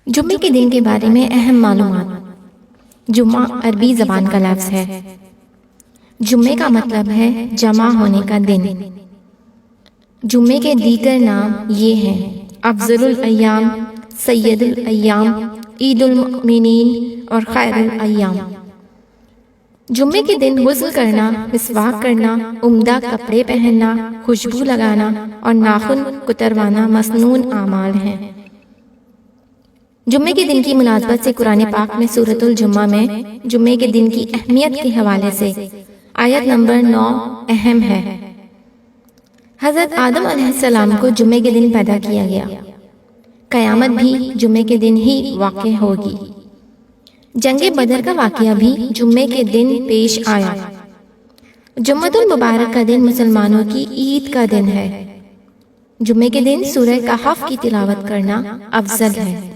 جمعے کے دن کے بارے میں اہم معلومات۔ جمعہ عربی زبان کا لفظ ہے۔ جمعے کا مطلب ہے جمع ہونے کا دن۔ جمعے کے دیگر نام یہ ہیں: افضل الایام، سید الایام، عید المؤمنین اور خیر الایام۔ جمعے کے دن غسل کرنا، مسواک کرنا، عمدہ کپڑے پہننا، خوشبو لگانا اور ناخن کتروانا مسنون اعمال ہیں۔ جمعے کے دن کی مناسبت سے قرآن پاک میں سورۃ الجمعہ میں جمعے کے دن کی اہمیت کے حوالے سے آیت نمبر 9 اہم ہے۔ حضرت آدم علیہ السلام کو جمعے کے دن پیدا کیا گیا۔ قیامت بھی جمعے کے دن ہی واقع ہوگی۔ جنگ بدر کا واقعہ بھی جمعے کے دن پیش آیا۔ جمعۃ المبارک کا دن مسلمانوں کی عید کا دن ہے۔ جمعے کے دن سورہ کہف کی تلاوت کرنا افضل ہے۔